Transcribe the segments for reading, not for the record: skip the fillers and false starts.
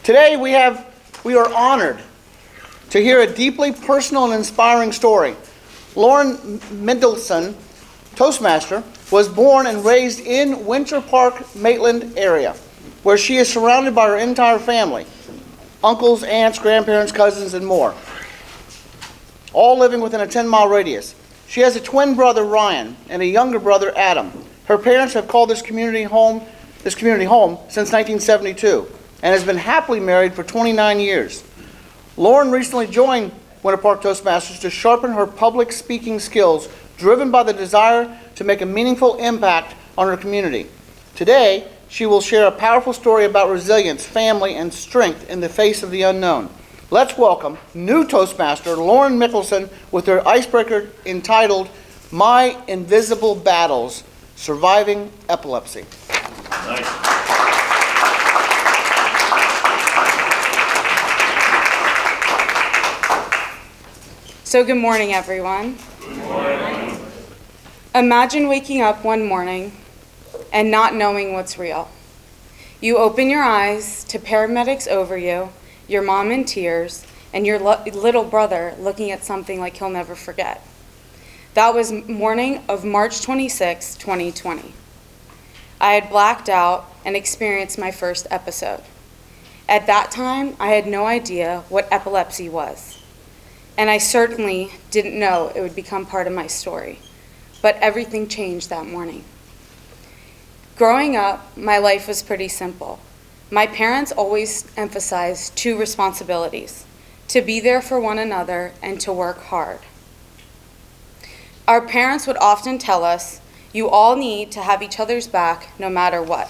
Today we are honored to hear a deeply personal and inspiring story. Lauren Mendelsohn, Toastmaster, was born and raised in Winter Park, Maitland area, where she is surrounded by her entire family, uncles, aunts, grandparents, cousins, and more, all living within a 10-mile radius. She has a twin brother, Ryan, and a younger brother, Adam. Her parents have called this community home since 1972 and has been happily married for 29 years. Lauren recently joined Winter Park Toastmasters to sharpen her public speaking skills, driven by the desire to make a meaningful impact on her community. Today, she will share a powerful story about resilience, family, and strength in the face of the unknown. Let's welcome new Toastmaster Lauren Mendelsohn with her icebreaker entitled My Invisible Battles, Surviving Epilepsy. Nice. So good morning, everyone. Good morning. Imagine waking up one morning and not knowing what's real. You open your eyes to paramedics over you, your mom in tears, and your little brother looking at something like he'll never forget. That was morning of March 26, 2020. I had blacked out and experienced my first episode. At that time, I had no idea what epilepsy was, and I certainly didn't know it would become part of my story. But everything changed that morning. Growing up, my life was pretty simple. My parents always emphasized two responsibilities: to be there for one another and to work hard. Our parents would often tell us, you all need to have each other's back no matter what.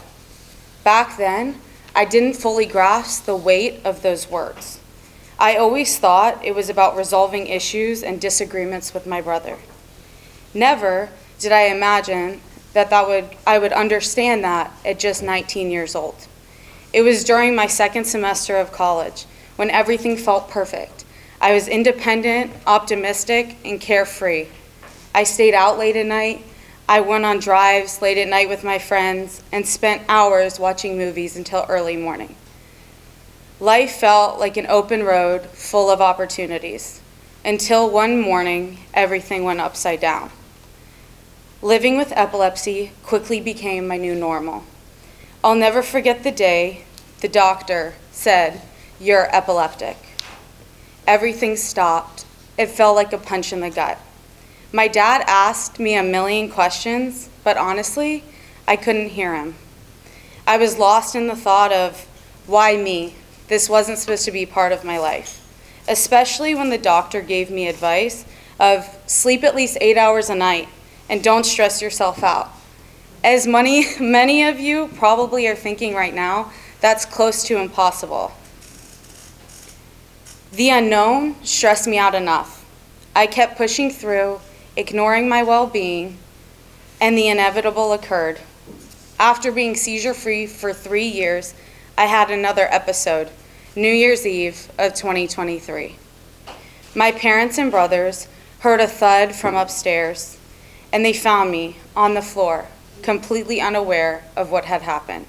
Back then, I didn't fully grasp the weight of those words. I always thought it was about resolving issues and disagreements with my brother. Never did I imagine that I would understand that at just 19 years old. It was during my second semester of college when everything felt perfect. I was independent, optimistic, and carefree. I stayed out late at night. I went on drives late at night with my friends and spent hours watching movies until early morning. Life felt like an open road full of opportunities until one morning everything went upside down. Living with epilepsy quickly became my new normal. I'll never forget the day the doctor said, "You're epileptic." Everything stopped. It felt like a punch in the gut. My dad asked me a million questions, but honestly, I couldn't hear him. I was lost in the thought of, why me? This wasn't supposed to be part of my life, especially when the doctor gave me advice of sleep at least 8 hours a night and don't stress yourself out. As many of you probably are thinking right now, that's close to impossible. The unknown stressed me out enough. I kept pushing through, ignoring my well-being, and the inevitable occurred. After being seizure-free for 3 years, I had another episode, New Year's Eve of 2023. My parents and brothers heard a thud from upstairs, and they found me on the floor, completely unaware of what had happened.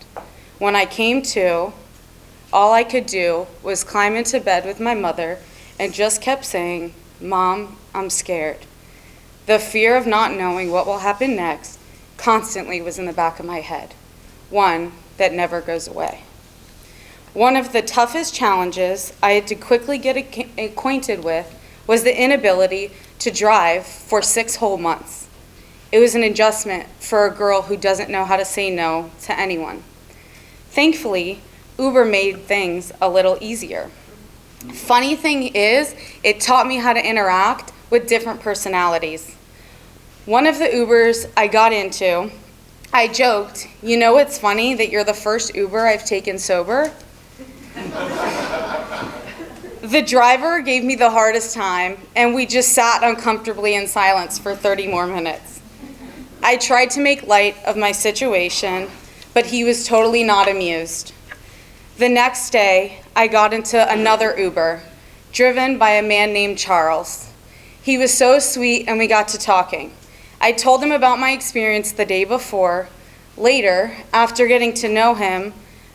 When I came to, all I could do was climb into bed with my mother and just kept saying, "Mom, I'm scared." The fear of not knowing what will happen next constantly was in the back of my head, one that never goes away. One of the toughest challenges I had to quickly get acquainted with was the inability to drive for 6 whole months. It was an adjustment for a girl who doesn't know how to say no to anyone. Thankfully, Uber made things a little easier. Funny thing is, it taught me how to interact with different personalities. One of the Ubers I got into, I joked, "You know it's funny that you're the first Uber I've taken sober?" The driver gave me the hardest time, and we just sat uncomfortably in silence for 30 more minutes. I tried to make light of my situation, but he was totally not amused. The next day, I got into another Uber, driven by a man named Charles. He was so sweet, and we got to talking. I told him about my experience the day before. Later, after getting to know him,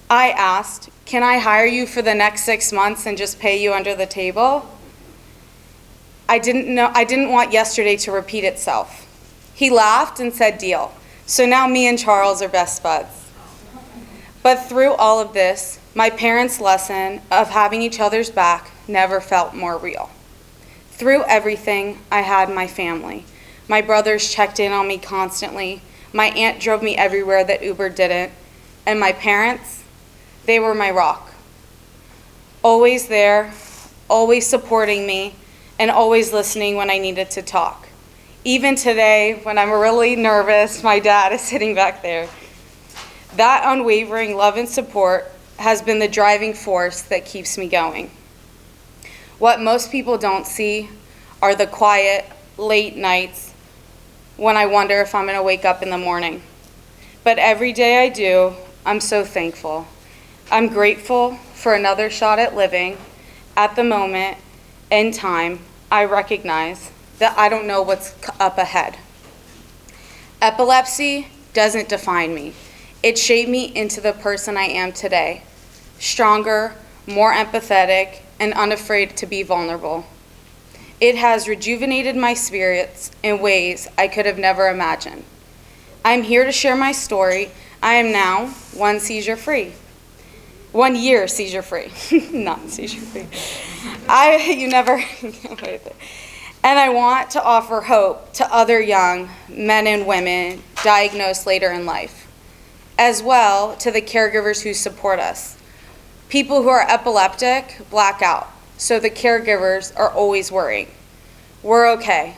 I asked, can I hire you for the next 6 months and just pay you under the table? I didn't want yesterday to repeat itself. He laughed and said, deal. So now me and Charles are best buds. But through all of this, my parents' lesson of having each other's back never felt more real. Through everything, I had my family. My brothers checked in on me constantly. My aunt drove me everywhere that Uber didn't. And my parents, they were my rock. Always there, always supporting me, and always listening when I needed to talk. Even today, when I'm really nervous, my dad is sitting back there. That unwavering love and support has been the driving force that keeps me going. What most people don't see are the quiet, late nights when I wonder if I'm going to wake up in the morning. But every day I do, I'm so thankful. I'm grateful for another shot at living. At the moment in time, I recognize that I don't know what's up ahead. Epilepsy doesn't define me. It shaped me into the person I am today. Stronger, more empathetic, and unafraid to be vulnerable. It has rejuvenated my spirits in ways I could have never imagined. I'm here to share my story. I am now 1 seizure-free. 1 year seizure-free, not seizure-free. You never get away with it. And I want to offer hope to other young men and women diagnosed later in life, as well to the caregivers who support us. People who are epileptic black out, so the caregivers are always worrying. We're okay.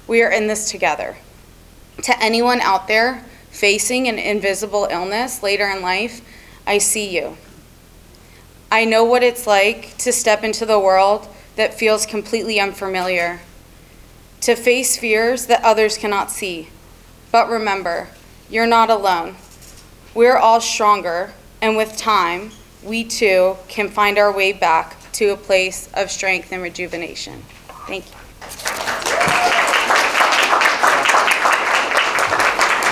We are in this together. To anyone out there facing an invisible illness later in life, I see you. I know what it's like to step into the world that feels completely unfamiliar, to face fears that others cannot see. But remember, you're not alone. We're all stronger, and with time, we too can find our way back to a place of strength and rejuvenation. Thank you.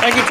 Thank you.